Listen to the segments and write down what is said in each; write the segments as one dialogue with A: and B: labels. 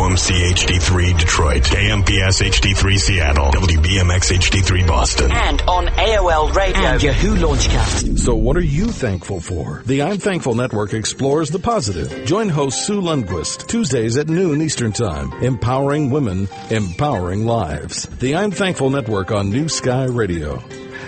A: WOMC HD3 Detroit, KMPS HD3 Seattle, WBMX HD3 Boston.
B: And on AOL Radio and Yahoo Launchcast.
C: So what are you thankful for? The I'm Thankful Network explores the positive. Join host Sue Lundquist, Tuesdays at noon Eastern Time. Empowering women, empowering lives. The I'm Thankful Network on New Sky Radio.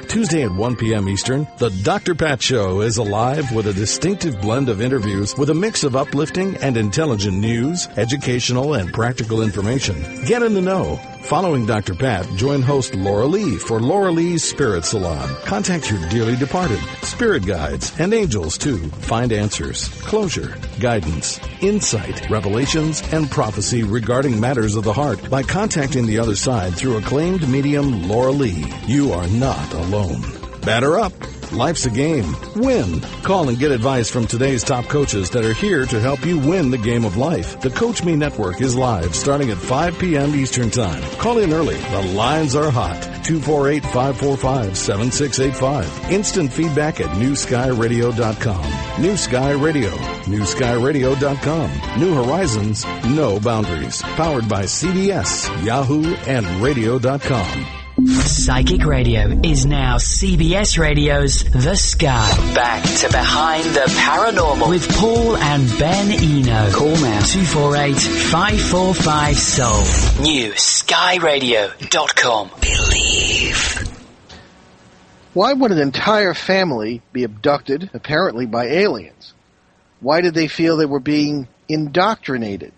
C: Tuesday at 1 p.m. Eastern, The Dr. Pat Show is alive with a distinctive blend of interviews with a mix of uplifting and intelligent news, educational and practical information. Get in the know. Following Dr. Pat, join host Laura Lee for Laura Lee's Spirit Salon. Contact your dearly departed, spirit guides, and angels to find answers, closure, guidance, insight, revelations, and prophecy regarding matters of the heart by contacting the other side through acclaimed medium Laura Lee. You are not alone. Batter up. Life's a game. Win. Call and get advice from today's top coaches that are here to help you win the game of life. The Coach Me Network is live starting at 5 p.m. Eastern Time. Call in early. The lines are hot. 248-545-7685. Instant feedback at newskyradio.com. New Sky Radio. newskyradio.com. New horizons, no boundaries. Powered by CBS, Yahoo, and radio.com.
B: Psychic Radio is now CBS Radio's The Sky. Back to Behind the Paranormal with Paul and Ben Eno. Call now 248-545-SOUL. NewSkyRadio.com. Believe.
D: Why would an entire family be abducted, apparently by aliens? Why did they feel they were being indoctrinated?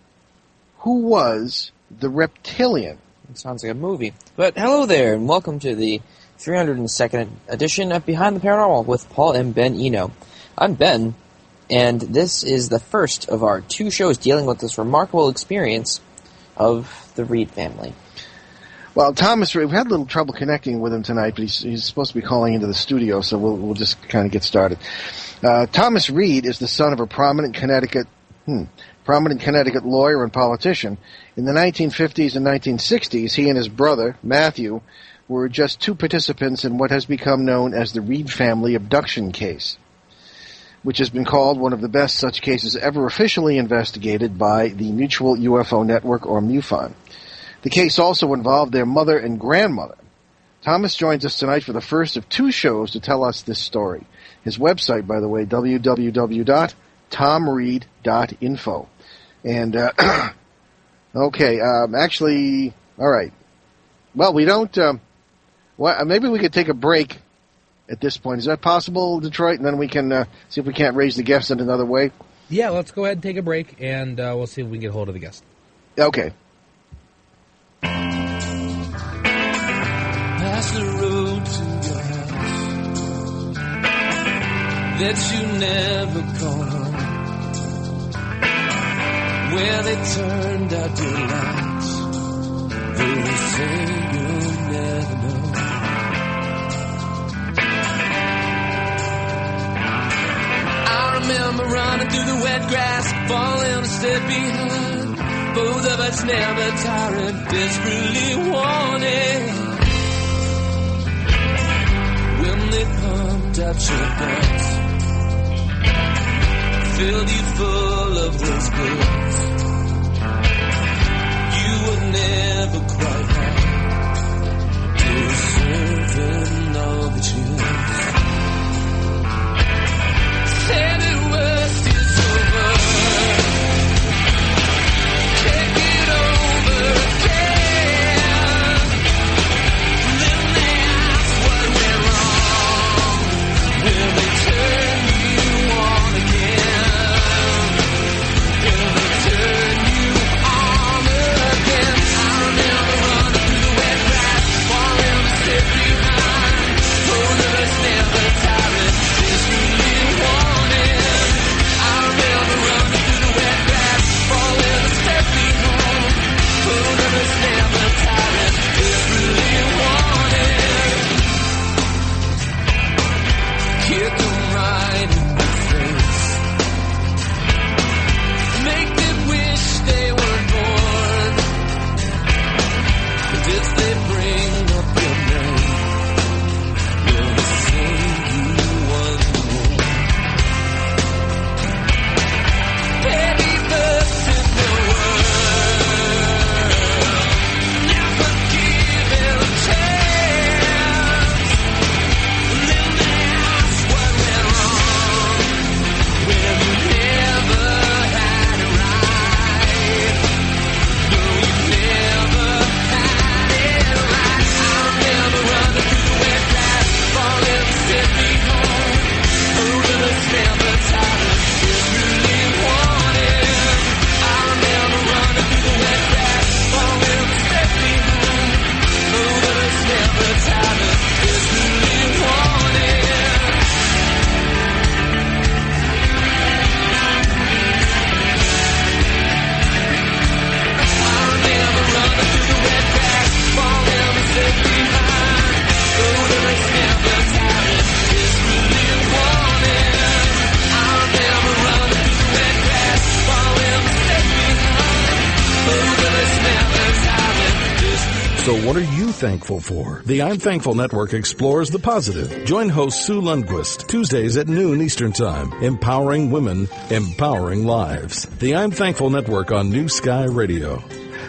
D: Who was the reptilian?
E: It sounds like a movie. But hello there, and welcome to the 302nd edition of Behind the Paranormal with Paul and Ben Eno. I'm Ben, and this is the first of our two shows dealing with this remarkable experience of the Reed family.
D: Well, Thomas Reed, we had a little trouble connecting with him tonight, but he's supposed to be calling into the studio, so we'll just kind of get started. Thomas Reed is the son of a prominent Connecticut lawyer and politician. In the 1950s and 1960s, he and his brother, Matthew, were just two participants in what has become known as the Reed family abduction case, which has been called one of the best such cases ever officially investigated by the Mutual UFO Network, or MUFON. The case also involved their mother and grandmother. Thomas joins us tonight for the first of two shows to tell us this story. His website, by the way, www.thomreed.info. And, okay, actually, all right. Well, we don't, maybe we could take a break at this point. Is that possible, Detroit? And then we can see if we can't raise the guest in another way?
F: Yeah, let's go ahead and take a break, and we'll see if we can get hold of the guest.
D: Okay.
G: Pass the road to your house that you never call home, where they turned out your lights, though they say you'll never know. I remember running through the wet grass, falling a step behind, both of us never tiring, desperately wanting. When they pumped up your guts, filled you full of those goods, you were never quite right, deserving all the chills. Said the worst is over, take it over again, then they ask what went wrong, will they turn you on again, will they
C: So what are you thankful for? The I'm Thankful Network explores the positive. Join host Sue Lundquist Tuesdays at noon Eastern Time. Empowering women, empowering lives. The I'm Thankful Network on New Sky Radio.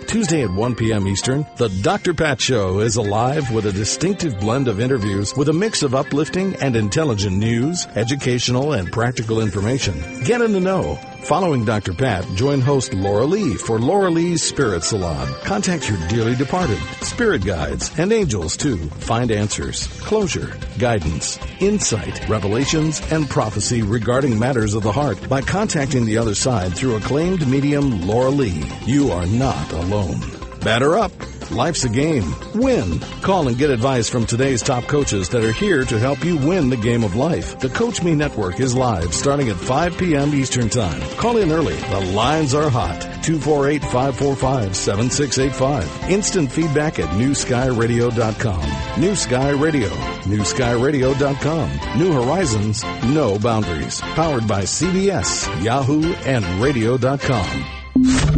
C: Tuesday at 1 p.m. Eastern, The Dr. Pat Show is alive with a distinctive blend of interviews with a mix of uplifting and intelligent news, educational and practical information. Get in the know. Following Dr. Pat, join host Laura Lee for Laura Lee's Spirit Salon. Contact your dearly departed, spirit guides, and angels to find answers, closure, guidance, insight, revelations, and prophecy regarding matters of the heart by contacting the other side through acclaimed medium Laura Lee. You are not alone. Batter up. Life's a game. Win. Call and get advice from today's top coaches that are here to help you win the game of life. The Coach Me Network is live starting at 5 p.m. Eastern Time. Call in early. The lines are hot. 248-545-7685. Instant feedback at newskyradio.com. New Sky Radio. newskyradio.com. New horizons, no boundaries. Powered by CBS, Yahoo, and radio.com.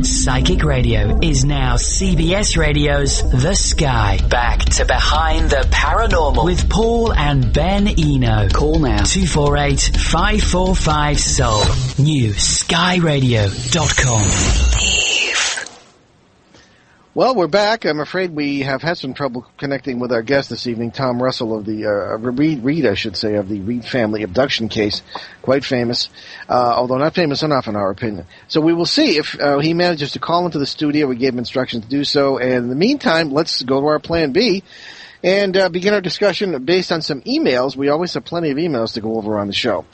B: Psychic Radio is now CBS Radio's The Sky. Back to Behind the Paranormal with Paul and Ben Eno. Call now 248-545-SOUL. newskyradio.com.
D: Well, we're back. I'm afraid we have had some trouble connecting with our guest this evening, Thom Russell of the Reed, I should say, of the Reed family abduction case. Quite famous, although not famous enough in our opinion. So we will see if he manages to call into the studio. We gave him instructions to do so. And in the meantime, let's go to our plan B and begin our discussion based on some emails. We always have plenty of emails to go over on the show.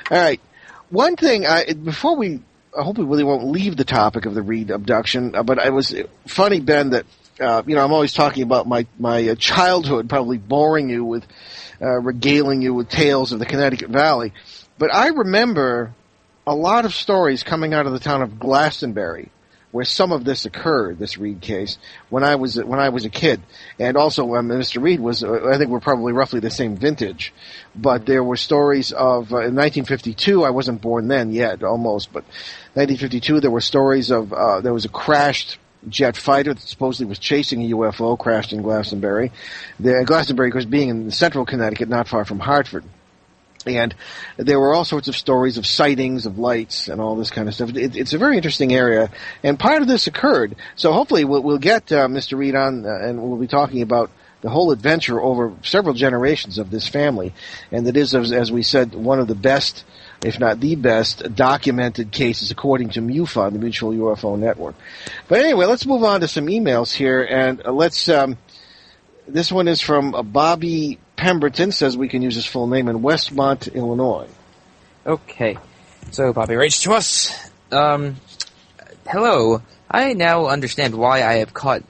D: All right. One thing, before we... I hope we really won't leave the topic of the Reed abduction, but it was funny, Ben, that, I'm always talking about my childhood, probably boring you with, regaling you with tales of the Connecticut Valley. But I remember a lot of stories coming out of the town of Glastonbury, where some of this occurred, this Reed case, when I was a kid. And also, Mr. Reed was, I think we're probably roughly the same vintage. But there were stories of, in 1952, I wasn't born then yet, almost, but 1952, there were stories of, there was a crashed jet fighter that supposedly was chasing a UFO, crashed in Glastonbury. Glastonbury, of course, being in central Connecticut, not far from Hartford. And there were all sorts of stories of sightings of lights and all this kind of stuff. It's a very interesting area, and part of this occurred. So hopefully we'll get Mr. Reed on, and we'll be talking about the whole adventure over several generations of this family. And it is, as we said, one of the best, if not the best, documented cases according to MUFON, the Mutual UFO Network. But anyway, let's move on to some emails here, and let's. This one is from Bobby Pemberton, says we can use his full name, in Westmont, Illinois.
E: Okay. So, Bobby writes to us. Hello. I now understand why I have caught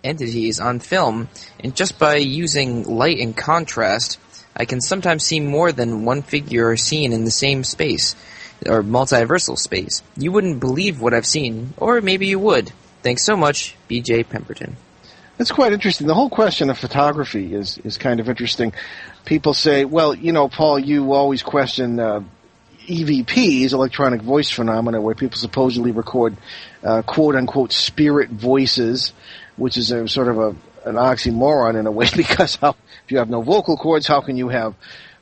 E: entities on film, and just by using light and contrast, I can sometimes see more than one figure seen in the same space, or multiversal space. You wouldn't believe what I've seen, or maybe you would. Thanks so much, B.J. Pemberton.
D: That's quite interesting. The whole question of photography is kind of interesting. People say, well, Paul, you always question EVPs, electronic voice phenomena, where people supposedly record quote-unquote spirit voices, which is a sort of an oxymoron in a way, because if you have no vocal cords, how can you have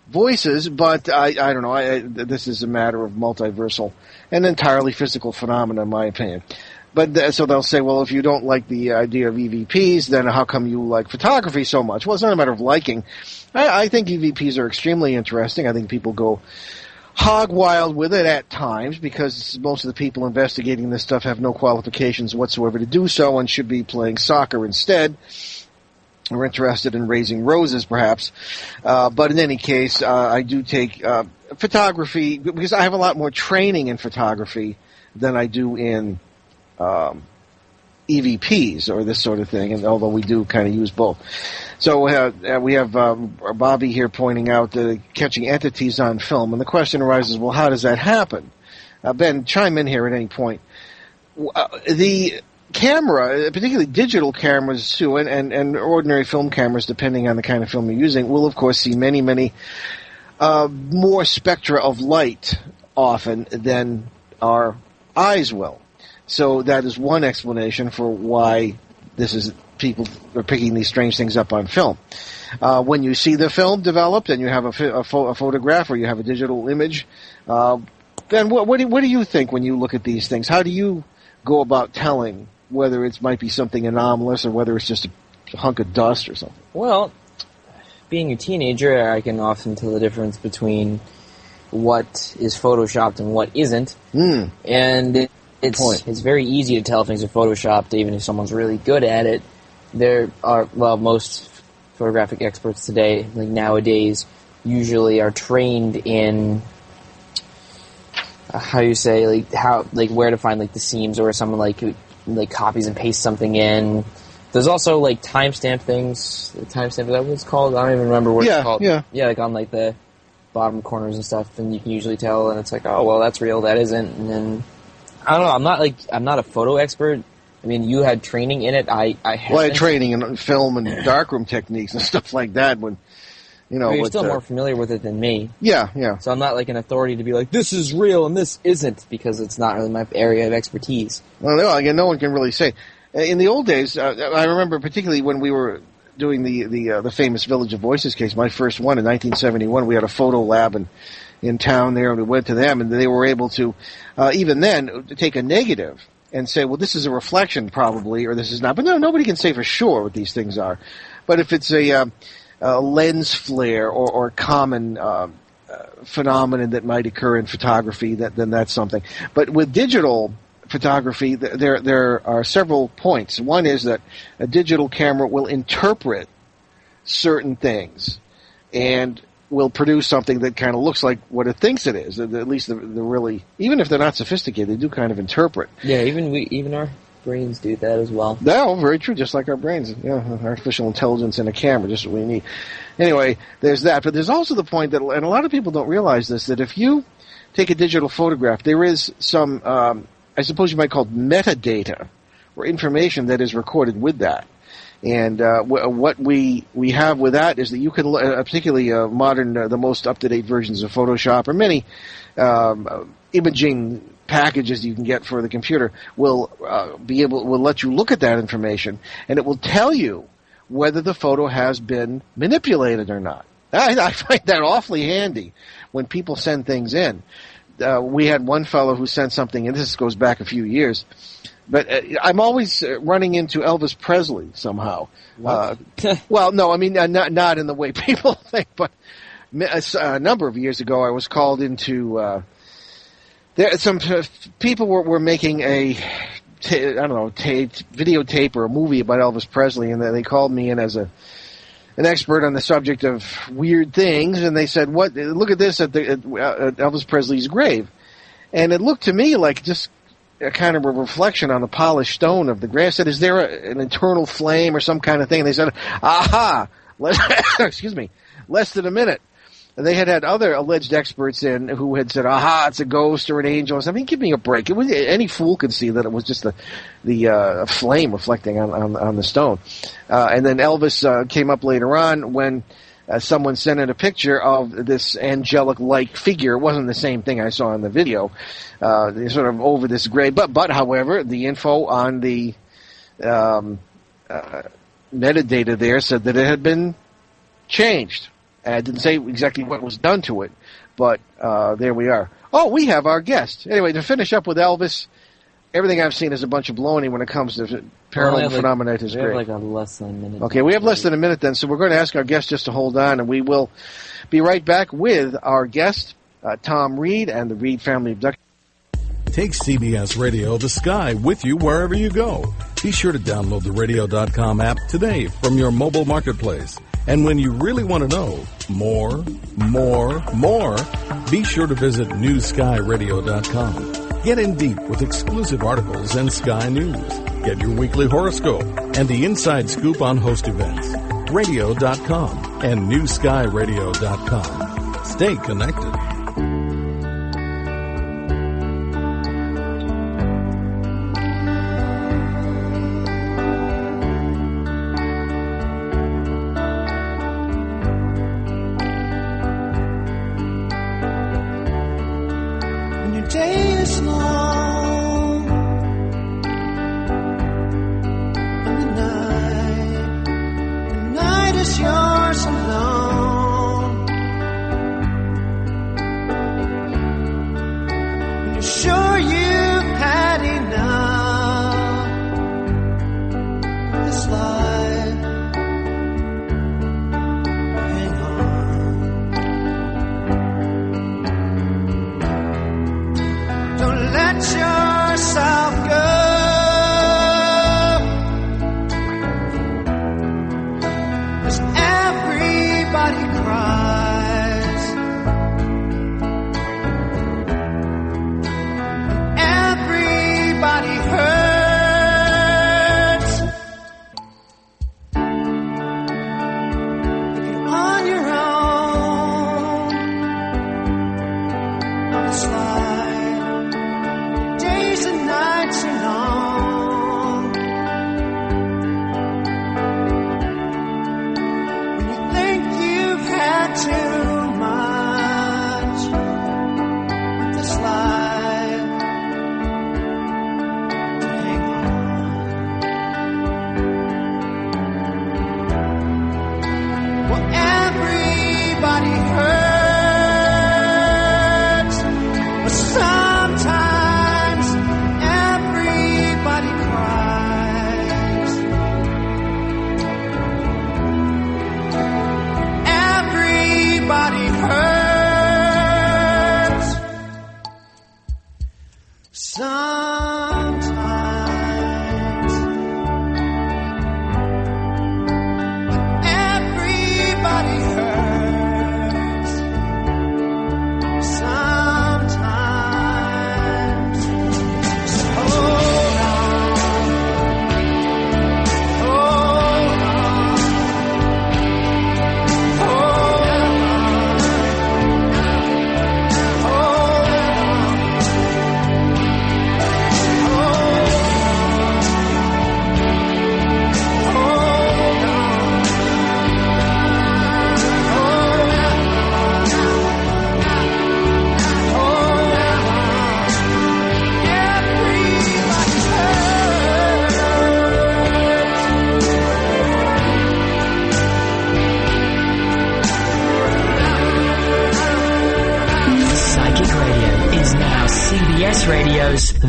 D: voices? But I don't know. This is a matter of multiversal and entirely physical phenomena, in my opinion. But so they'll say, well, if you don't like the idea of EVPs, then how come you like photography so much? Well, it's not a matter of liking. I think EVPs are extremely interesting. I think people go hog wild with it at times, because most of the people investigating this stuff have no qualifications whatsoever to do so and should be playing soccer instead, or interested in raising roses, perhaps. But in any case, I do take photography, because I have a lot more training in photography than I do in EVPs or this sort of thing, and although we do kind of use both. So we have Bobby here pointing out catching entities on film, and the question arises, well, how does that happen? Ben, chime in here at any point. The camera, particularly digital cameras too, and ordinary film cameras, depending on the kind of film you're using, will of course see many, many more spectra of light often than our eyes will. So that is one explanation for why this is people are picking these strange things up on film. When you see the film developed and you have a photograph or you have a digital image, Ben, what do you think when you look at these things? How do you go about telling whether it might be something anomalous or whether it's just a hunk of dust or something?
E: Well, being a teenager, I can often tell the difference between what is photoshopped and what isn't. And it's very easy to tell if things are photoshopped, even if someone's really good at it. There are, most photographic experts today, like nowadays, usually are trained in where to find the seams, or someone like copies and pastes something in. There's also timestamp things. Timestamp, is that what it's called? I don't even remember what it's called. Yeah, on the bottom corners and stuff, and you can usually tell. And it's oh well, that's real, that isn't. And then I don't know. I'm not a photo expert. I mean, you had training in it. I had
D: training in film and darkroom techniques and stuff like that. When
E: you're still more familiar with it than me.
D: Yeah.
E: So I'm not an authority to be this is real and this isn't, because it's not really my area of expertise.
D: Well, no, again, no one can really say. In the old days, I remember particularly when we were doing the famous Village of Voices case, my first one in 1971. We had a photo lab in town there, and we went to them, and they were able to, even then, take a negative and say, well, this is a reflection probably, or this is not. But no, nobody can say for sure what these things are. But if it's a lens flare or common phenomenon that might occur in photography, then that's something. But with digital photography, there are several points. One is that a digital camera will interpret certain things and will produce something that kind of looks like what it thinks it is. At least the really, even if they're not sophisticated, they do kind of interpret.
E: Yeah, even our brains do that as well.
D: No, very true. Just like our brains, artificial intelligence in a camera, just what we need. Anyway, there's that. But there's also the point that, and a lot of people don't realize this, that if you take a digital photograph, there is some, I suppose you might call it metadata, or information that is recorded with that. And what we have with that is that you can, particularly modern, the most up-to-date versions of Photoshop, or many imaging packages you can get for the computer, will let you look at that information, and it will tell you whether the photo has been manipulated or not. I find that awfully handy when people send things in. We had one fellow who sent something, and this goes back a few years, but I'm always running into Elvis Presley somehow. Well, no, I mean, not in the way people think, but a number of years ago I was called into, some people were making a, videotape or a movie about Elvis Presley, and they called me in as an expert on the subject of weird things, and they said, look at this at Elvis Presley's grave. And it looked to me like just a kind of a reflection on the polished stone of the grave. I said, is there an internal flame or some kind of thing? And they said, aha, excuse me, less than a minute. And they had other alleged experts in who had said, aha, it's a ghost or an angel. I mean, give me a break. Any fool could see that it was just the flame reflecting on the stone. And then Elvis came up later on when someone sent in a picture of this angelic-like figure. It wasn't the same thing I saw in the video. Sort of over this grave. But however, the info on the metadata there said that it had been changed. I didn't say exactly what was done to it, but there we are. Oh, we have our guest. Anyway, to finish up with Elvis, everything I've seen is a bunch of baloney when it comes to paranormal phenomena. It is great.
E: We have less than a minute.
D: Okay, we have less than a minute then, so we're going to ask our guest just to hold on, and we will be right back with our guest, Thom Reed and the Reed Family Abducted.
C: Take CBS Radio The Sky with you wherever you go. Be sure to download the radio.com app today from your mobile marketplace. And when you really want to know more, be sure to visit newskyradio.com. Get in deep with exclusive articles and Sky News. Get your weekly horoscope and the inside scoop on host events. Radio.com and newskyradio.com. Stay connected.
H: Day is long and the night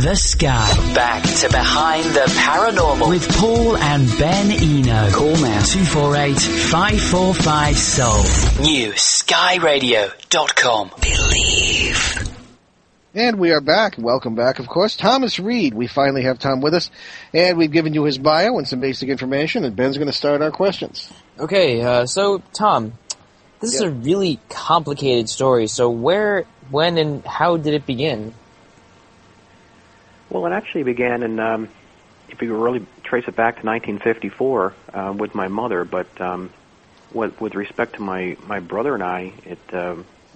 B: the sky. Back to Behind the Paranormal with Paul and Ben Eno. Call now 248-545-SOUL. New skyradio.com. Believe.
D: And we are back. Welcome back, of course. Thomas Reed. We finally have Tom with us. And we've given you his bio and some basic information, and Ben's going to start our questions.
E: Okay, so, Tom, this is a really complicated story. So where, when, and how did it begin?
H: Well, it actually began in, if you really trace it back to 1954 with my mother, but with respect to my brother and I, it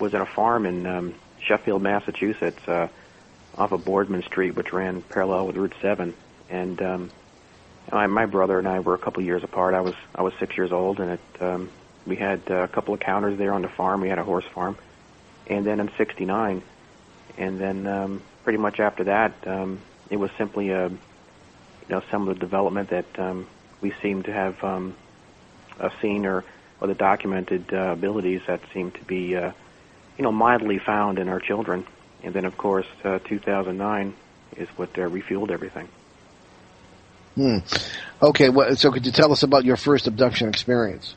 H: was at a farm in Sheffield, Massachusetts, off of Boardman Street, which ran parallel with Route 7. And my brother and I were a couple of years apart. I was 6 years old, and we had a couple of counters there on the farm. We had a horse farm. And then in '69, and then pretty much after that, it was simply some of the development that we seem to have seen or the documented abilities that seem to be mildly found in our children. And then, of course, 2009 is what refueled everything.
D: Okay, so could you tell us about your first abduction experience?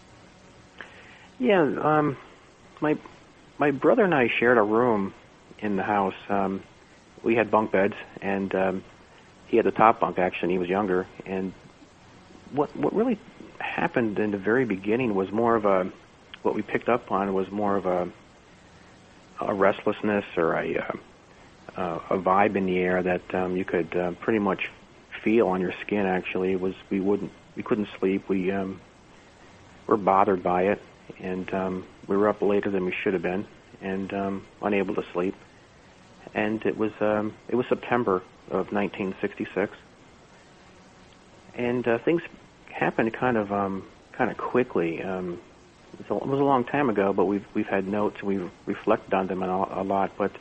H: Yeah, my brother and I shared a room in the house. We had bunk beds, and he had the top bunk, actually, and he was younger. And what really happened in the very beginning was more of what we picked up on was more of a restlessness or a vibe in the air that you could pretty much feel on your skin. Actually, it was we couldn't sleep. We were bothered by it, and we were up later than we should have been, and unable to sleep. And it was September of 1966, and things happened kind of quickly. It was a long time ago, but we've had notes and we've reflected on them a lot. But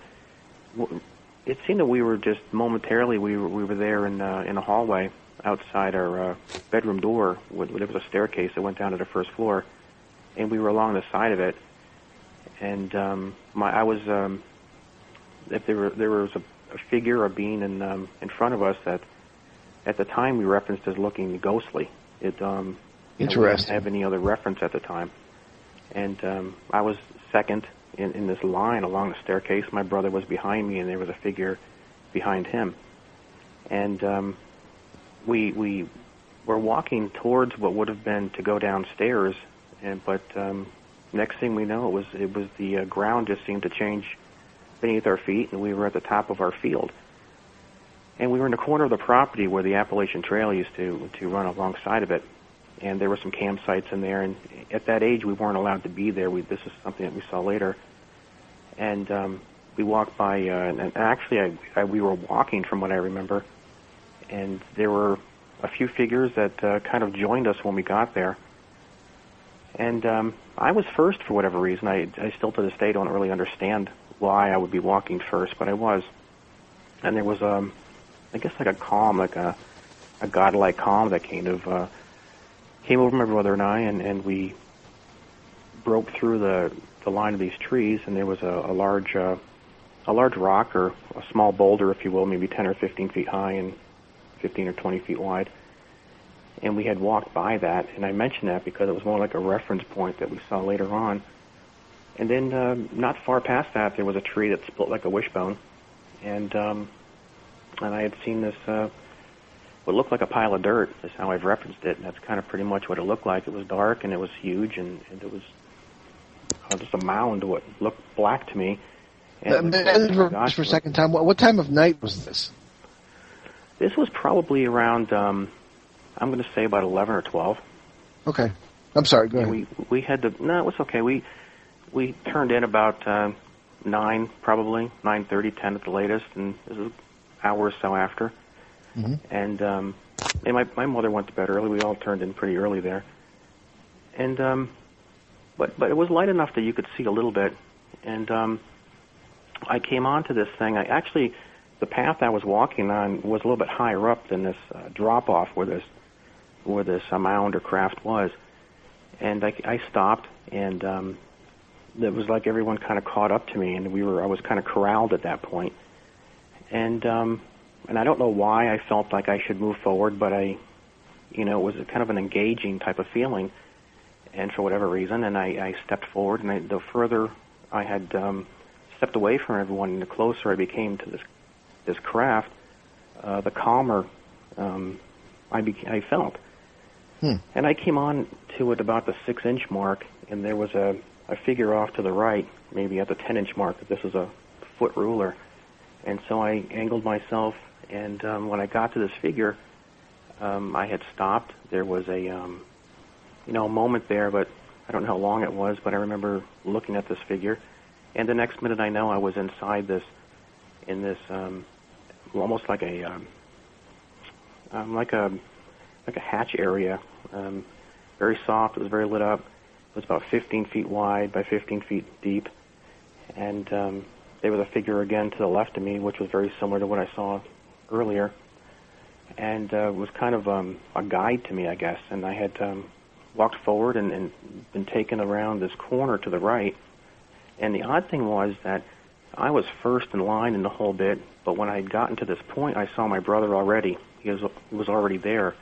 H: it seemed that we were just momentarily we were there in a hallway outside our bedroom door. There was a staircase that went down to the first floor, and we were along the side of it. And I was if there was a figure or being in front of us that at the time we referenced as looking ghostly. Interesting. We didn't have any other reference at the time. And I was second in this line along the staircase. My brother was behind me, and there was a figure behind him. And we were walking towards what would have been to go downstairs, but next thing we know, it was the ground just seemed to change beneath our feet, and we were at the top of our field. And we were in the corner of the property where the Appalachian Trail used to run alongside of it. And there were some campsites in there, and at that age we weren't allowed to be there. This is something that we saw later. And we walked by, and actually we were walking from what I remember, and there were a few figures that kind of joined us when we got there. And I was first for whatever reason. I still to this day don't really understand why I would be walking first, but I was. And there was, I guess like a calm, like a godlike calm that came over my brother and I, and we broke through the line of these trees, and there was a large rock or a small boulder, if you will, maybe 10 or 15 feet high and 15 or 20 feet wide. And we had walked by that, and I mentioned that because it was more like a reference point that we saw later on. And then not far past that, there was a tree that split like a wishbone, and I had seen this what looked like a pile of dirt is how I've referenced it, and that's kind of pretty much what it looked like. It was dark, and it was huge, and it was just a mound, what looked black to me. And
D: just for a second, Tom, what time of night was this?
H: This was probably around, I'm going to say about 11 or 12.
D: Okay. I'm sorry, go ahead.
H: We had to, no, it was okay. We turned in about 9, probably, 9:30, 10 at the latest, and it was an hour or so after. Mm-hmm. And my mother went to bed early. We all turned in pretty early there. And but it was light enough that you could see a little bit. And I came onto this thing. The path I was walking on was a little bit higher up than this drop off where this mound or craft was. And I stopped, and it was like everyone kind of caught up to me, and I was kind of corralled at that point. And and I don't know why I felt like I should move forward, but it was kind of an engaging type of feeling, and for whatever reason, and I stepped forward, and the further I had stepped away from everyone, and the closer I became to this craft, the calmer I felt. And I came on to it about the 6-inch mark, and there was a figure off to the right, maybe at the 10-inch mark. This is a foot ruler. And so I angled myself, and when I got to this figure, I had stopped. There was a moment there, but I don't know how long it was, but I remember looking at this figure. And the next minute I know I was inside this, almost like a hatch area, very soft. It was very lit up. It was about 15 feet wide by 15 feet deep, and there was a figure again to the left of me, which was very similar to what I saw earlier, and was kind of a guide to me, I guess. And I had walked forward and been taken around this corner to the right. And the odd thing was that I was first in line in the whole bit, but when I had gotten to this point, I saw my brother already. He was already there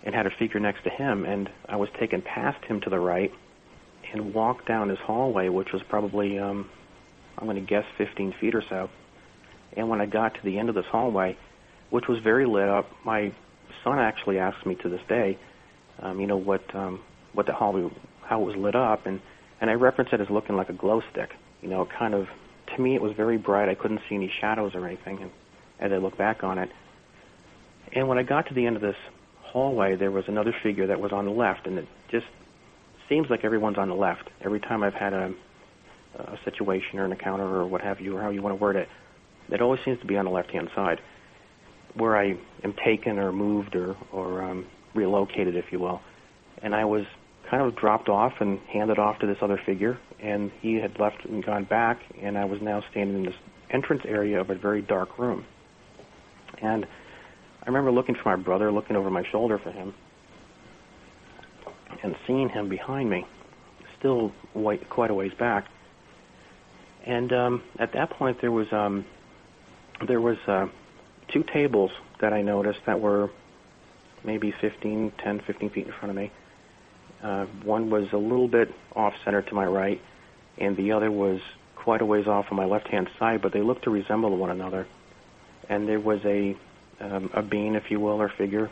H: and had a figure next to him, and I was taken past him to the right and walked down this hallway, which was probably, I'm going to guess 15 feet or so. And when I got to the end of this hallway, which was very lit up, my son actually asks me to this day, what the hallway, how it was lit up, and I reference it as looking like a glow stick. Kind of, to me, it was very bright. I couldn't see any shadows or anything, and as I look back on it. And when I got to the end of this hallway, there was another figure that was on the left, and it just seems like everyone's on the left. Every time I've had a situation or an encounter or what have you, or how you want to word it, it always seems to be on the left-hand side, where I am taken or moved or relocated, if you will. And I was kind of dropped off and handed off to this other figure, and he had left and gone back, and I was now standing in this entrance area of a very dark room. And I remember looking for my brother, looking over my shoulder for him, and seeing him behind me, still quite a ways back. And at that point, there was 2 tables that I noticed that were maybe 10, 15 feet in front of me. One was a little bit off-center to my right, and the other was quite a ways off on my left-hand side, but they looked to resemble one another. And there was a being, if you will, or figure,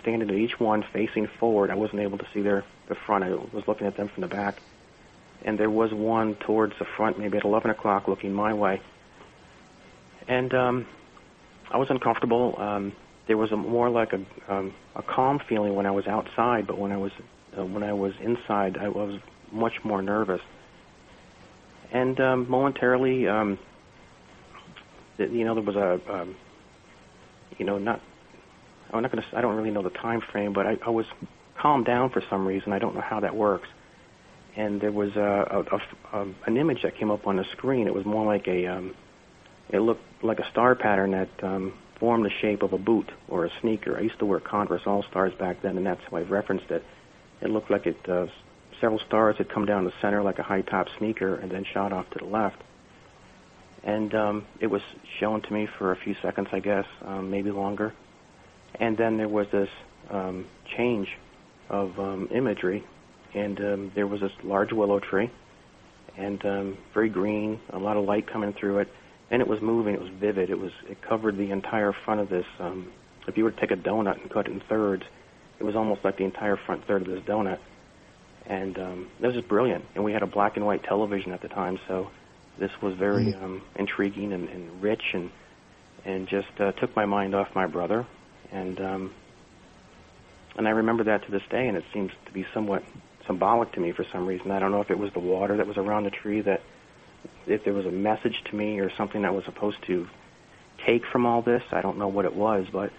H: standing at each one facing forward. I wasn't able to see the front. I was looking at them from the back. And there was one towards the front, maybe at 11 o'clock, looking my way. And I was uncomfortable. There was more like a calm feeling when I was outside, but when I was inside, I was much more nervous. And momentarily, there was I don't really know the time frame, but I was calmed down for some reason. I don't know how that works. And there was an image that came up on the screen. It was more like it looked like a star pattern that formed the shape of a boot or a sneaker. I used to wear Converse All-Stars back then, and that's why I've referenced it. It looked like several stars had come down the center like a high-top sneaker and then shot off to the left. And it was shown to me for a few seconds, I guess, maybe longer. And then there was this change of imagery, and there was this large willow tree, and very green, a lot of light coming through it, and it was moving. It was vivid. It covered the entire front of this. If you were to take a donut and cut it in thirds, it was almost like the entire front third of this donut. And it was just brilliant. And we had a black and white television at the time, so this was very intriguing and rich, and just took my mind off my brother. And I remember that to this day, and it seems to be somewhat symbolic to me for some reason. I don't know if it was the water that was around the tree, that if there was a message to me or something that was supposed to take from all this. I don't know what it was, but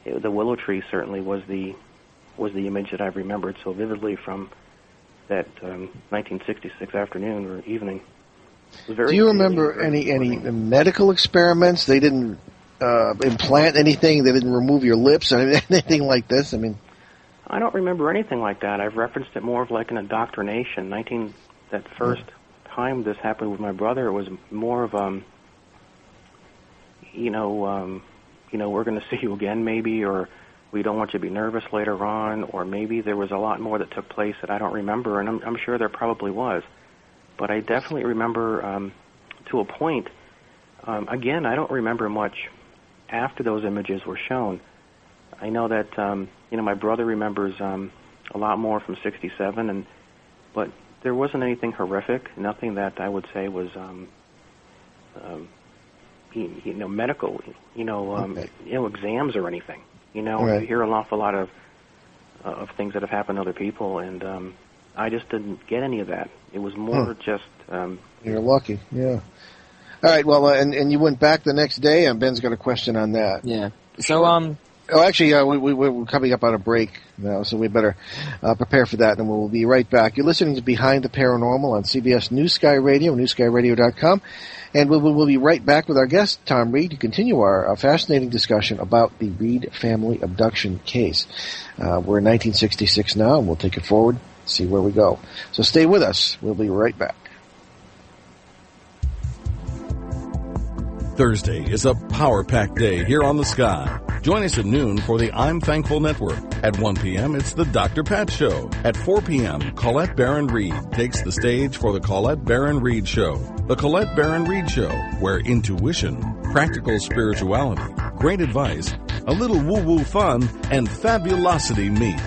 H: the willow tree certainly was the image that I've remembered so vividly from that 1966 afternoon or evening.
D: Do you remember any medical experiments? They didn't implant anything. They didn't remove your lips or anything like this. I mean,
H: I don't remember anything like that. I've referenced it more of like an indoctrination. That first time this happened with my brother, it was more of we're going to see you again maybe, or we don't want you to be nervous later on, or maybe there was a lot more that took place that I don't remember, and I'm sure there probably was. But I definitely remember to a point. Again, I don't remember much after those images were shown. I know that my brother remembers a lot more from '67, but there wasn't anything horrific, nothing that I would say was medical, exams or anything.
D: Right.
H: You hear an awful lot of things that have happened to other people, and I just didn't get any of that. It was more just...
D: You're lucky, yeah. All right, well, and you went back the next day, and Ben's got a question on that.
E: Yeah. So,
D: Oh, actually, we're coming up on a break now, so we better prepare for that, and we'll be right back. You're listening to Behind the Paranormal on CBS New Sky Radio, newskyradio.com, and we'll be right back with our guest, Thom Reed, to continue our fascinating discussion about the Reed family abduction case. We're in 1966 now, and we'll take it forward, see where we go. So stay with us. We'll be right back.
C: Thursday is a power-packed day here on the Sky. Join us at noon for the I'm Thankful Network. At 1 p.m., it's the Dr. Pat Show. At 4 p.m., Colette Baron Reed takes the stage for the Colette Baron Reed Show. The Colette Baron Reed Show, where intuition, practical spirituality, great advice, a little woo-woo fun, and fabulosity meet.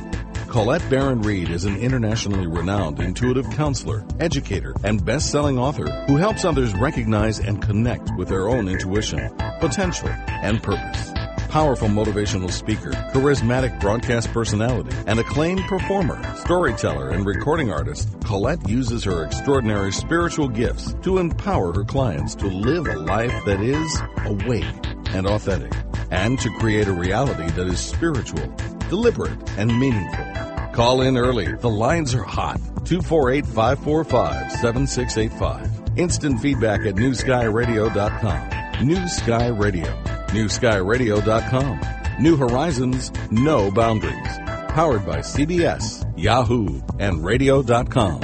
C: Colette Baron Reed is an internationally renowned intuitive counselor, educator, and best-selling author who helps others recognize and connect with their own intuition, potential, and purpose. Powerful motivational speaker, charismatic broadcast personality, and acclaimed performer, storyteller, and recording artist, Colette uses her extraordinary spiritual gifts to empower her clients to live a life that is awake and authentic, and to create a reality that is spiritual, deliberate, and meaningful. Call in early. The lines are hot. 248-545-7685. Instant feedback at newskyradio.com. New Sky Radio. newskyradio.com. New horizons, no boundaries. Powered by CBS, Yahoo, and radio.com.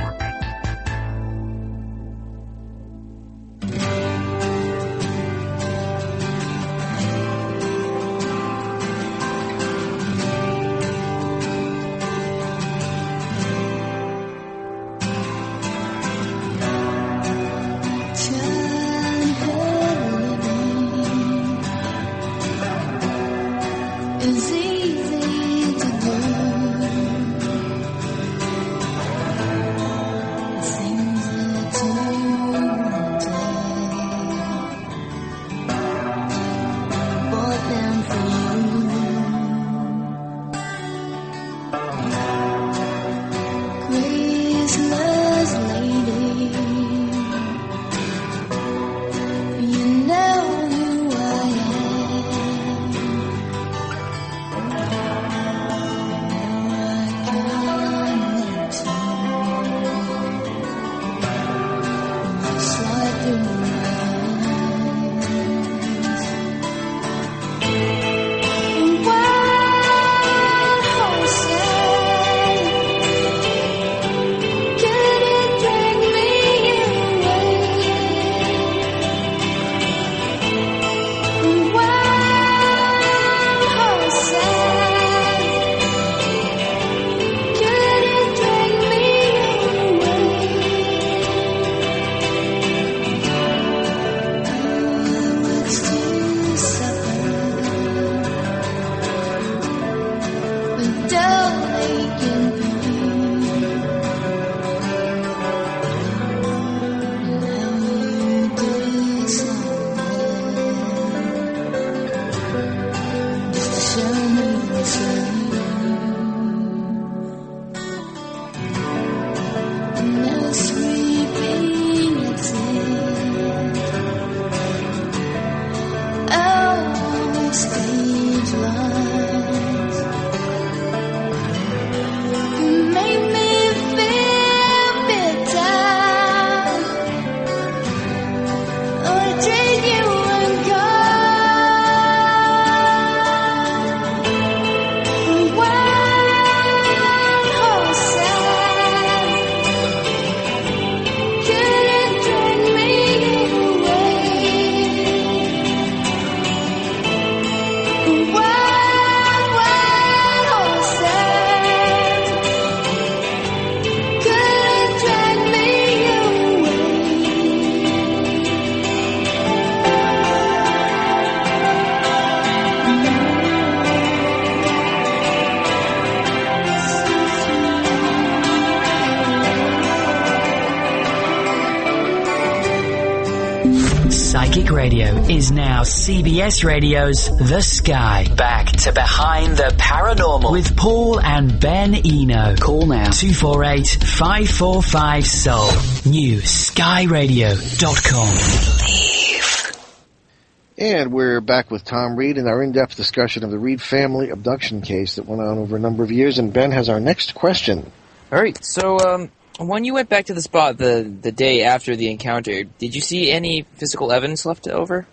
B: Radio is now CBS Radio's The Sky. Back to Behind the Paranormal with Paul and Ben Eno. Call now 248-545-SOUL. New skyradio.com.
D: And we're back with Thom Reed in our in-depth discussion of the Reed family abduction case that went on over a number of years. And Ben has our next question.
E: All right, so when you went back to the spot the day after the encounter, did you see any physical evidence left over?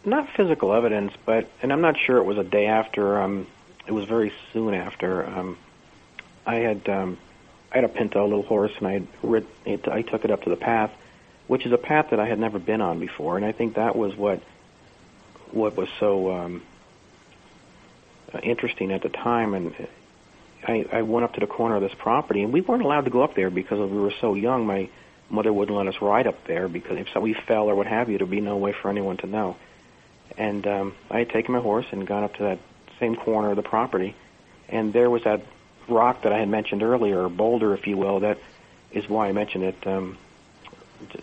H: Not physical evidence, and I'm not sure it was a day after. It was very soon after. I had a Pinto, a little horse, and I took it up to the path, which is a path that I had never been on before, and I think that was what was so interesting at the time. And I went up to the corner of this property, and we weren't allowed to go up there because we were so young. My mother wouldn't let us ride up there because if we fell or what have you, there'd be no way for anyone to know. And I had taken my horse and gone up to that same corner of the property, and there was that rock that I had mentioned earlier, or boulder, if you will. That is why I mentioned it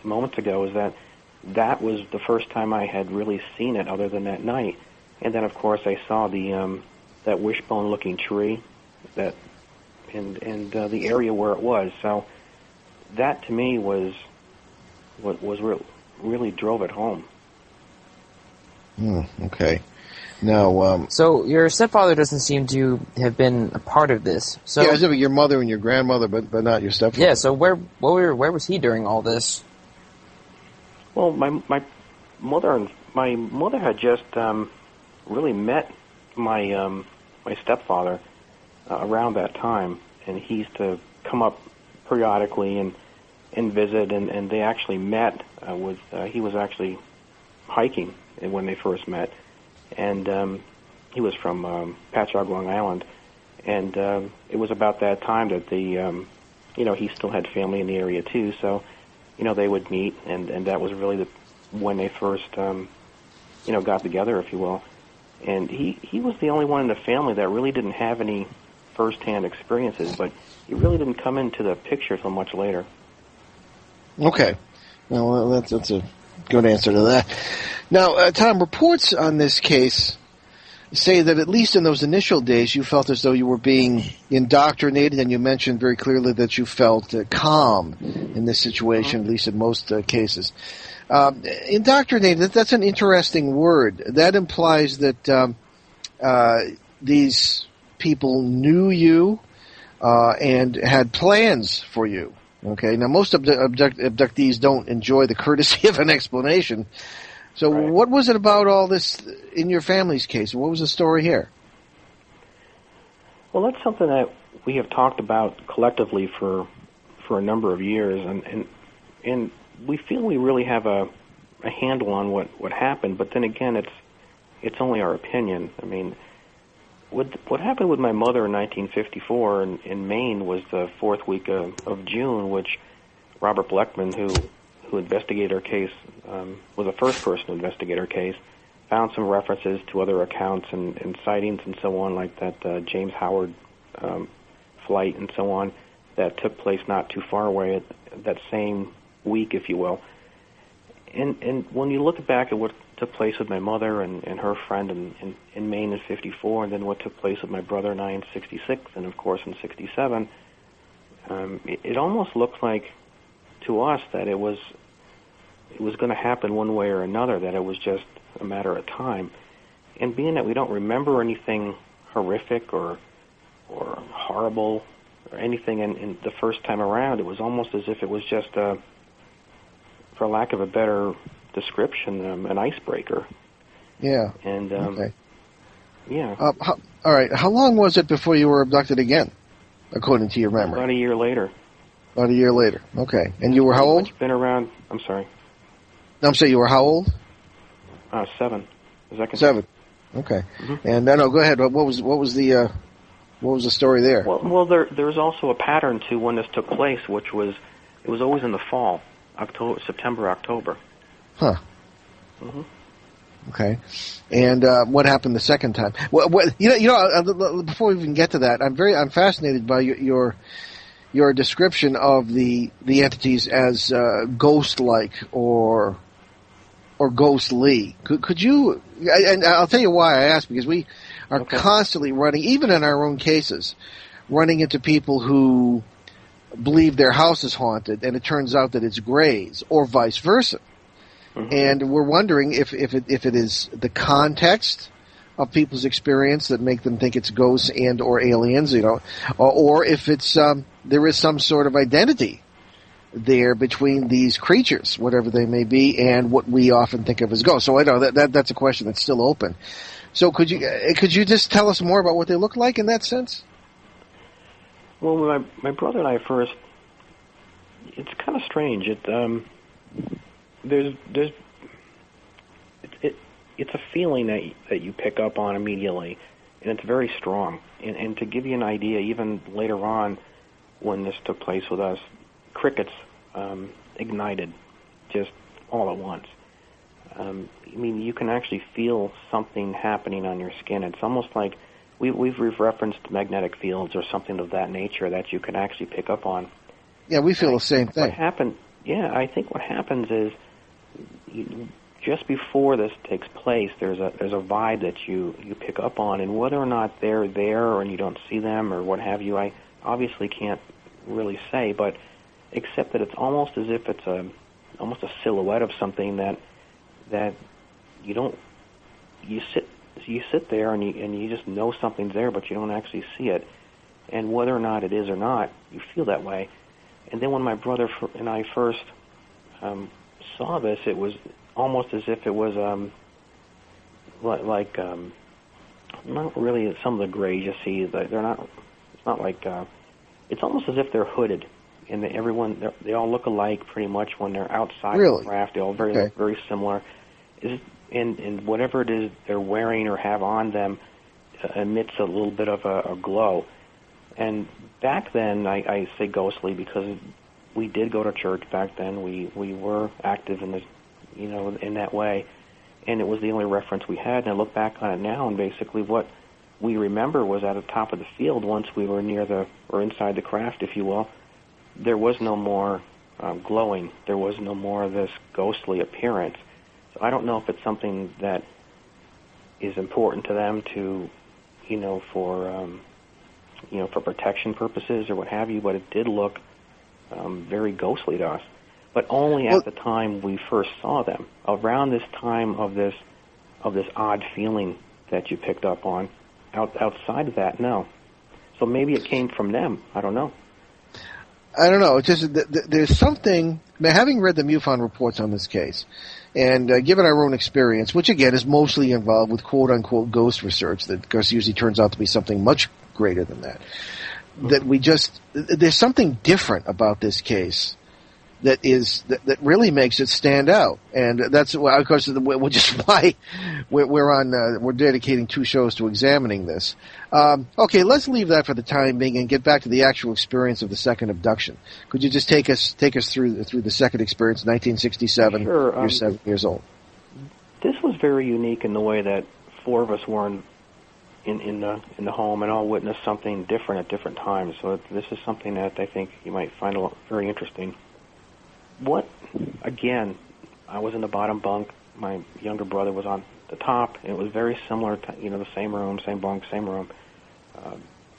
H: moments ago, is that was the first time I had really seen it other than that night. And then, of course, I saw the that wishbone-looking tree that and the area where it was. So that, to me, was what really drove it home.
D: Okay. Now,
E: so your stepfather doesn't seem to have been a part of this. So
D: yeah, your mother and your grandmother, but not your stepfather.
E: Yeah. So where was he during all this?
H: Well, my mother had just really met my stepfather around that time, and he used to come up periodically and visit, and they actually met he was actually hiking when they first met, and he was from Patchogue, Long Island, and it was about that time that he still had family in the area too, so they would meet, and that was really when they first got together, if you will. And he was the only one in the family that really didn't have any first-hand experiences, but he really didn't come into the picture till much later.
D: Okay. Well, that's a good answer to that. Now, Thom, reports on this case say that at least in those initial days you felt as though you were being indoctrinated, and you mentioned very clearly that you felt calm in this situation, at least in most cases. Indoctrinated, that's an interesting word. That implies that these people knew you and had plans for you. Okay, now most abductees don't enjoy the courtesy of an explanation. So right. What was it about all this in your family's case? What was the story here?
H: Well, that's something that we have talked about collectively for a number of years, and we feel we really have a handle on what happened. But then again, it's only our opinion. I mean, what happened with my mother in 1954 in Maine was the fourth week of June, which Robert Bleckman, who investigated our case, was the first person to investigate our case, found some references to other accounts and sightings and so on, like that James Howard flight and so on, that took place not too far away that same week, if you will. And when you look back at what took place with my mother and her friend in Maine in 54, and then what took place with my brother and I in 66, and of course in 67, it almost looks like to us that it was going to happen one way or another, that it was just a matter of time. And being that we don't remember anything horrific or horrible or anything in the first time around, it was almost as if it was just for lack of a better description, an icebreaker.
D: Yeah.
H: And
D: okay.
H: Yeah.
D: All right. How long was it before you were abducted again, according to your memory?
H: About a year later.
D: About a year later. Okay. And you were how old?
H: It's been around. I'm sorry.
D: I'm sorry. You were how old?
H: 7. Is that
D: 7. Okay. Mm-hmm. And no, go ahead. What was the story there?
H: Well, there was also a pattern to when this took place, which was it was always in the fall, September, October.
D: Huh.
H: Mm-hmm.
D: Okay. And what happened the second time? Before we even get to that, I'm fascinated by your your description of the entities as ghost-like or ghostly. Could you? And I'll tell you why I ask, because we are constantly running, even in our own cases, running into people who believe their house is haunted, and it turns out that it's Gray's, or vice versa. Mm-hmm. And we're wondering if it is the context of people's experience that make them think it's ghosts and or aliens, or if it's there is some sort of identity there between these creatures, whatever they may be, and what we often think of as ghosts. So I know that's a question that's still open. So could you just tell us more about what they look like in that sense?
H: Well, my brother and I first, it's kind of strange. It's a feeling that you pick up on immediately, and it's very strong. And to give you an idea, even later on, when this took place with us, crickets ignited just all at once. I mean, you can actually feel something happening on your skin. It's almost like we've referenced magnetic fields or something of that nature that you can actually pick up on.
D: Yeah, we feel the same thing.
H: I think what happens is just before this takes place, there's a vibe that you pick up on, and whether or not they're there and you don't see them or what have you, I obviously can't really say, but except that it's almost as if it's almost a silhouette of something that you sit there and you just know something's there, but you don't actually see it, and whether or not it is or not, you feel that way. And then when my brother and I first saw this, it was almost as if it was like not really some of the grays you see. They're not. It's not like. It's almost as if they're hooded, and they all look alike pretty much when they're outside the craft. They all very similar. And whatever it is they're wearing or have on them emits a little bit of a glow. And back then, I say ghostly because we did go to church back then. We were active in in that way, and it was the only reference we had. And I look back on it now, and basically what we remember was at the top of the field. Once we were or inside the craft, if you will, there was no more glowing. There was no more of this ghostly appearance. So I don't know if it's something that is important to them to, for protection purposes or what have you, but it did look very ghostly to us. But only at the time we first saw them. Around this time of this odd feeling that you picked up on, outside of that, no. So maybe it came from them. I don't know.
D: It's just there's something. Now, having read the MUFON reports on this case, and given our own experience, which again is mostly involved with quote unquote ghost research, that of course usually turns out to be something much greater than that. There's something different about this case that really makes it stand out, and that's of course which is why we're dedicating 2 shows to examining this. Okay, let's leave that for the time being and get back to the actual experience of the second abduction. Could you just take us through the second experience, 1967?
H: Sure.
D: You're 7 years old.
H: This was very unique in the way that 4 of us were in the home and all witnessed something different at different times. So this is something that I think you might find very interesting. Again, I was in the bottom bunk. My younger brother was on the top. It was very similar to, the same room, same bunk, same room.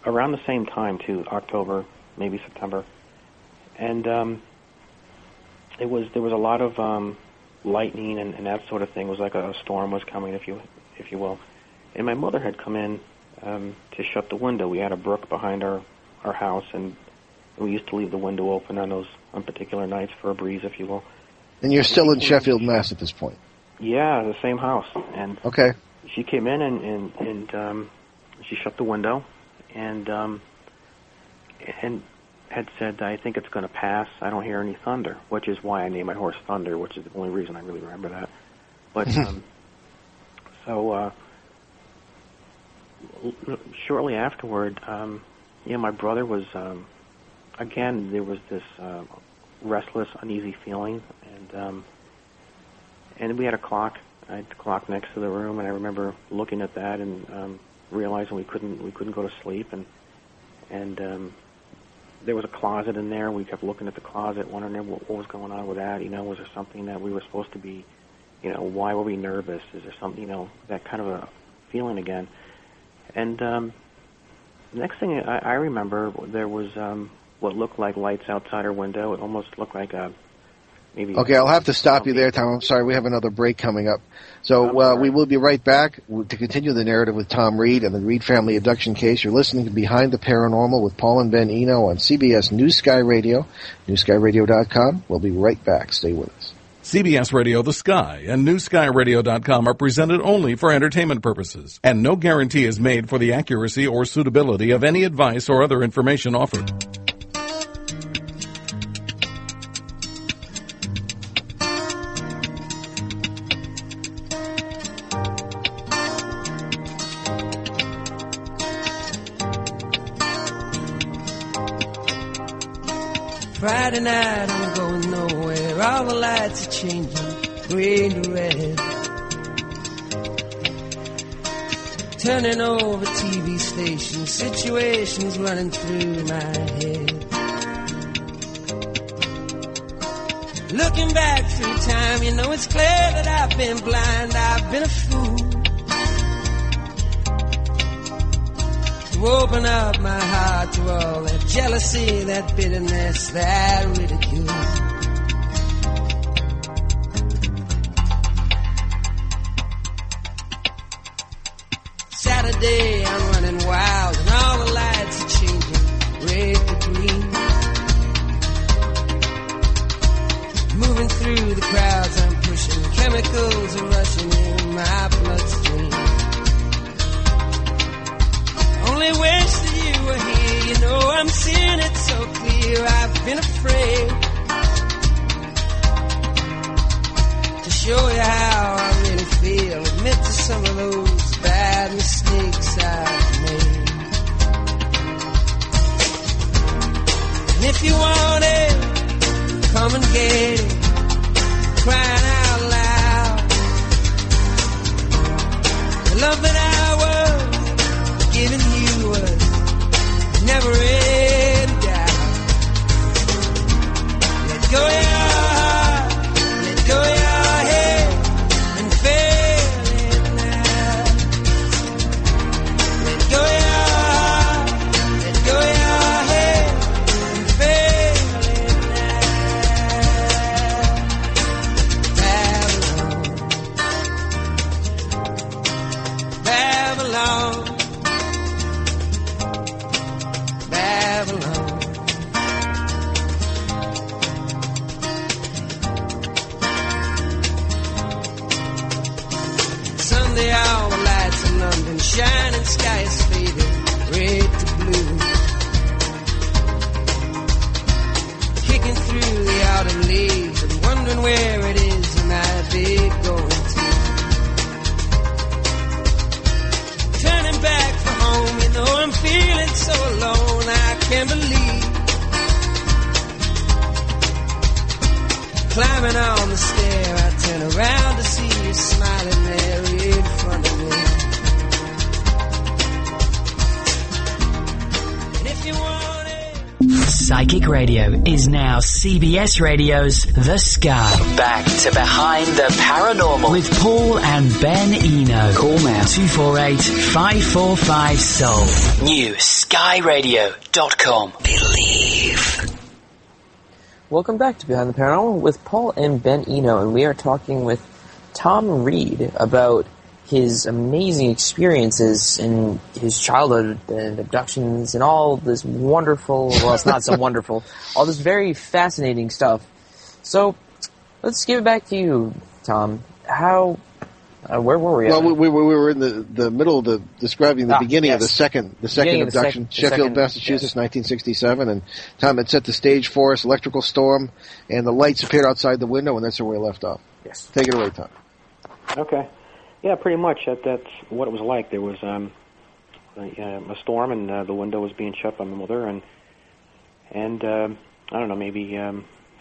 H: Around the same time, too, October, maybe September. And there was a lot of lightning and that sort of thing. It was like a storm was coming, if you will. And my mother had come in to shut the window. We had a brook behind our house, and we used to leave the window open on particular nights for a breeze, if you will.
D: And you're still in Sheffield, Mass. at this point?
H: Yeah, the same house. And
D: okay.
H: She came in and she shut the window and had said, "I think it's going to pass. I don't hear any thunder," which is why I named my horse Thunder, which is the only reason I really remember that. But shortly afterward, my brother was. Again, there was this restless, uneasy feeling, and we had a clock. I had the clock next to the room, and I remember looking at that and realizing we couldn't go to sleep, and there was a closet in there. We kept looking at the closet, wondering what was going on with that. Was there something that we were supposed to be, why were we nervous? Is there something, that kind of a feeling again? And next thing I remember, there was what looked like lights outside our window. It almost looked like a maybe.
D: Okay, I'll have to stop you there, Tom. I'm sorry, we have another break coming up. So we will be right back to continue the narrative with Thom Reed and the Reed family abduction case. You're listening to Behind the Paranormal with Paul and Ben Eno on CBS News Sky Radio, newskyradio.com. We'll be right back. Stay with us.
C: CBS Radio The Sky and newskyradio.com are presented only for entertainment purposes, and no guarantee is made for the accuracy or suitability of any advice or other information offered.
G: Friday night, I'm going nowhere. All the lights are changing, green to red. Turning over TV stations, situations running through my head. Looking back through time, it's clear that I've been blind, I've been a fool. To open up my heart to all that jealousy, that bitterness, that ridicule. Saturday, I'm running wild, and all the lights are changing, red to green. Moving through the crowds, I'm pushing, chemicals are rushing in my bloodstream. Only wish that you were here, I'm seeing it so clear. I've been afraid to show you how I really feel. Admit to some of those bad mistakes I've made. And if you want it, come and get it, crying out loud. The love that I was giving you was never in doubt. Let go your heart, let go your head, and feel it now. Let go your heart, let go your head, and feel it now. Babylon, Babylon. Sunday, all the lights in London, shining sky is fading, red to blue. Kicking through the autumn leaves and wondering where it is you might be going to. Turning back for home, I'm feeling so alone, I can't believe. Climbing on the stair, I turn around to see you smiling there in front of me. And if you want it,
B: Psychic Radio is now CBS Radio's The Sky. Back to Behind the Paranormal with Paul and Ben Eno. Call now 248-545-SOUL. New skyradio.com. Believe.
E: Welcome back to Behind the Paranormal with Paul and Ben Eno, and we are talking with Thom Reed about his amazing experiences in his childhood and abductions and all this wonderful, well, it's not so wonderful, all this very fascinating stuff. So, let's give it back to you, Thom. Where were we?
D: Well, we were in the middle of describing the beginning of the second abduction, Sheffield, Massachusetts, 1967, and Tom had set the stage for us, electrical storm, and the lights appeared outside the window, and that's where we left off.
E: Yes.
D: Take it away, Tom.
H: Okay. Yeah, pretty much. That's what it was like. There was a storm, and the window was being shut by my mother, and I don't know, maybe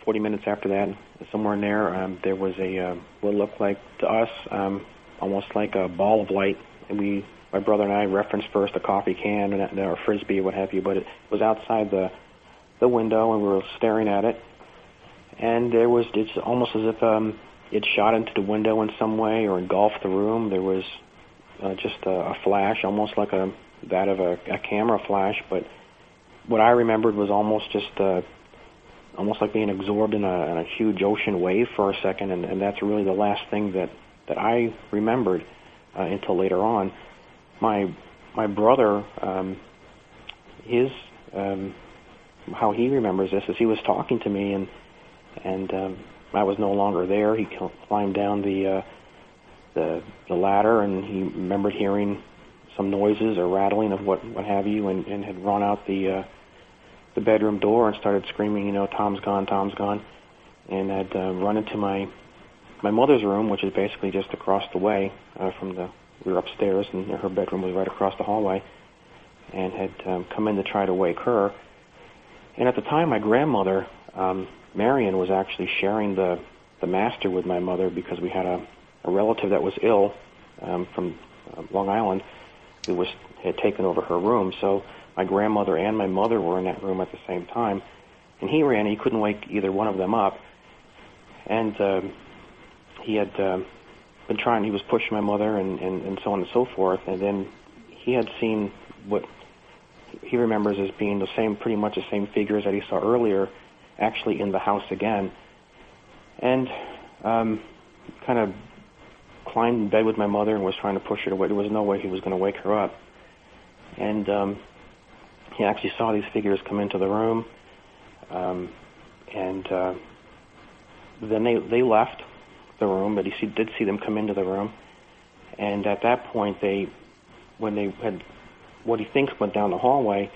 H: 40 minutes after that, somewhere in there, there was what looked like to us almost like a ball of light. And my brother and I referenced first a coffee can or a frisbee or what have you, but it was outside the the window, and we were staring at it. And it's almost as if it shot into the window in some way or engulfed the room. There was just a flash, almost like that of a camera flash, but what I remembered was almost like being absorbed in a huge ocean wave for a second, and that's really the last thing that I remembered until later on. My brother, how he remembers this is he was talking to me, and I was no longer there. He climbed down the ladder, and he remembered hearing some noises or rattling of what have you, and had run out the bedroom door and started screaming, Tom's gone, and had run into my mother's room, which is basically just across the way we were upstairs, and her bedroom was right across the hallway, and had come in to try to wake her. And at the time, my grandmother, Marion, was actually sharing the master with my mother because we had a relative that was ill from Long Island who had taken over her room. So my grandmother and my mother were in that room at the same time, and he couldn't wake either one of them up, and he had been trying, he was pushing my mother and so on and so forth, and then he had seen what he remembers as being pretty much the same figures that he saw earlier actually in the house again, and kind of climbed in bed with my mother and was trying to push her away. There was no way he was going to wake her up, and he actually saw these figures come into the room, and then they left the room, but he did see them come into the room, and at that point, when they had what he thinks went down the hallway,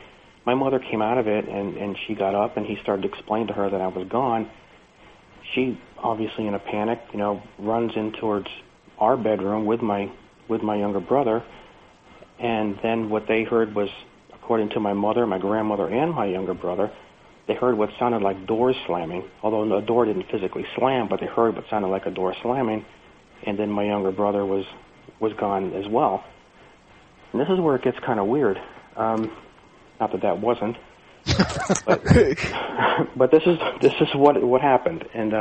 H: my mother came out of it, and she got up, and he started to explain to her that I was gone. She, obviously in a panic, runs in towards our bedroom with my younger brother, and then what they heard was, according to my mother, my grandmother, and my younger brother, they heard what sounded like doors slamming, although the door didn't physically slam, but they heard what sounded like a door slamming, and then my younger brother was gone as well. And this is where it gets kind of weird. Not that wasn't, but this is what happened. And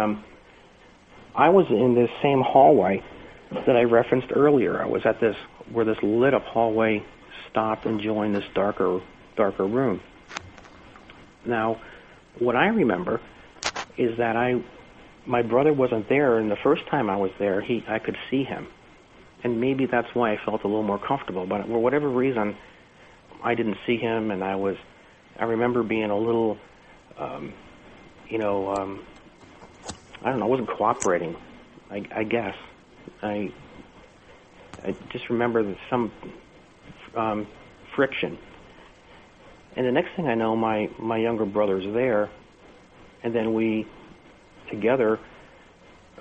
H: I was in this same hallway that I referenced earlier. I was at where this lit up hallway stopped and joined this darker room. Now, what I remember is that my brother wasn't there, and the first time I was there, I could see him, and maybe that's why I felt a little more comfortable. But for whatever reason, I didn't see him, and I remember being a little, I don't know, I wasn't cooperating, I guess. I just remember some friction. And the next thing I know, my younger brother's there, and then we, together,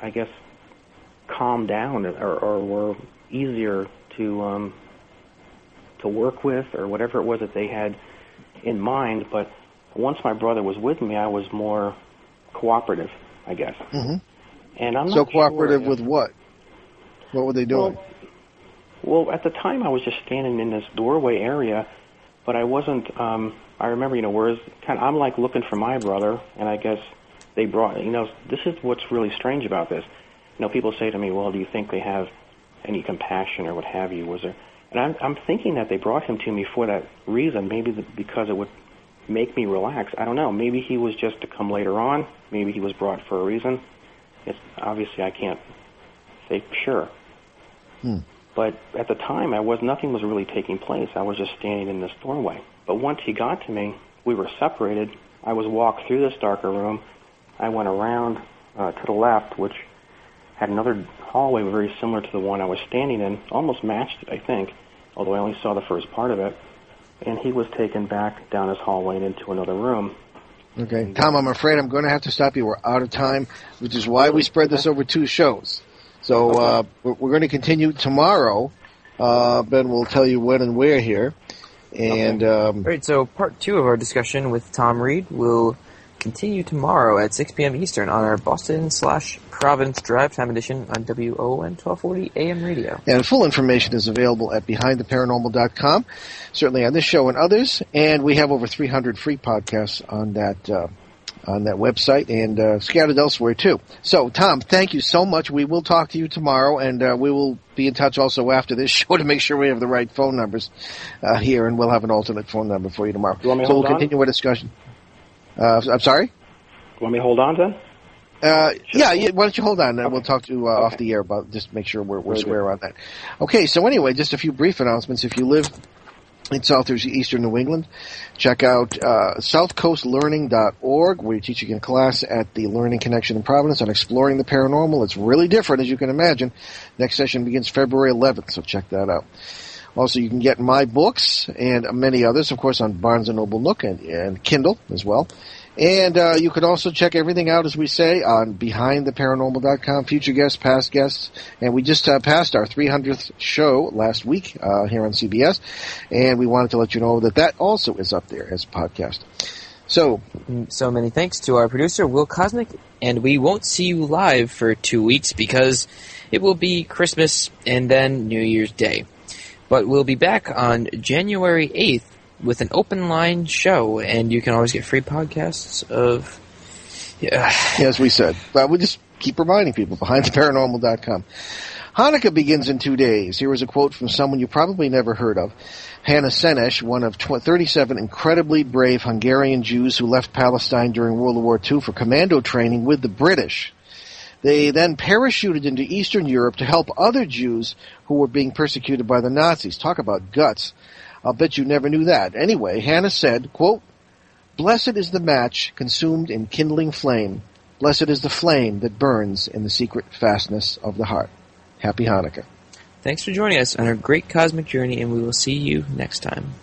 H: I guess, calmed down or were easier to work with, or whatever it was that they had in mind. But once my brother was with me, I was more cooperative, I guess.
D: Mm-hmm.
H: And I'm not
D: so cooperative
H: sure,
D: with what? What were they doing?
H: Well, at the time I was just standing in this doorway area, but I wasn't. I remember, I'm like looking for my brother, and I guess they brought. This is what's really strange about this. People say to me, "Well, do you think they have any compassion or what have you?" Was there? And I'm thinking that they brought him to me for that reason, maybe because it would make me relax. I don't know. Maybe he was just to come later on. Maybe he was brought for a reason. Obviously I can't say for sure. But at the time, nothing was really taking place. I was just standing in this doorway. But once he got to me, we were separated. I was walked through this darker room. I went around to the left, which had another hallway very similar to the one I was standing in, almost matched it, I think, although I only saw the first part of it. And he was taken back down this hallway and into another room.
D: Okay. Tom, I'm afraid I'm going to have to stop you. We're out of time, which is why we spread this over 2 shows. So we're going to continue tomorrow. Ben will tell you when and where here. And
E: all right, so part 2 of our discussion with Thom Reed will continue tomorrow at 6 p.m. Eastern on our Boston/Providence Drive Time edition on WON 1240 AM radio.
D: And full information is available at BehindTheParanormal.com, certainly on this show and others. And we have over 300 free podcasts on that website and scattered elsewhere too. So, Tom, thank you so much. We will talk to you tomorrow, and we will be in touch also after this show to make sure we have the right phone numbers here, and we'll have an alternate phone number for you tomorrow.
H: You want me to
D: so
H: hold
D: we'll
H: on?
D: continue our discussion. I'm sorry?
H: You want me to hold on then?
D: Yeah, why don't you hold on, and we'll talk to off the air about just make sure we're square on that. Okay, so anyway, just a few brief announcements. If you live in southeastern New England, check out southcoastlearning.org. We're teaching a class at the Learning Connection in Providence on exploring the paranormal. It's really different, as you can imagine. Next session begins February 11th, so check that out. Also, you can get my books and many others, of course, on Barnes & Noble Nook and Kindle as well. And you could also check everything out, as we say, on BehindTheParanormal.com, future guests, past guests. And we just passed our 300th show last week here on CBS, and we wanted to let you know that also is up there as a podcast. So
E: many thanks to our producer, Will Cosmic, and we won't see you live for 2 weeks because it will be Christmas and then New Year's Day. But we'll be back on January 8th with an open line show, and you can always get free podcasts of... Yeah.
D: As we said. But we just keep reminding people, BehindTheParanormal.com. Hanukkah begins in 2 days. Here is a quote from someone you probably never heard of. Hannah Senesh, one of 37 incredibly brave Hungarian Jews who left Palestine during World War II for commando training with the British. They then parachuted into Eastern Europe to help other Jews who were being persecuted by the Nazis. Talk about guts. I'll bet you never knew that. Anyway, Hannah said, quote, "Blessed is the match consumed in kindling flame. Blessed is the flame that burns in the secret fastness of the heart." Happy Hanukkah.
E: Thanks for joining us on our great cosmic journey, and we will see you next time.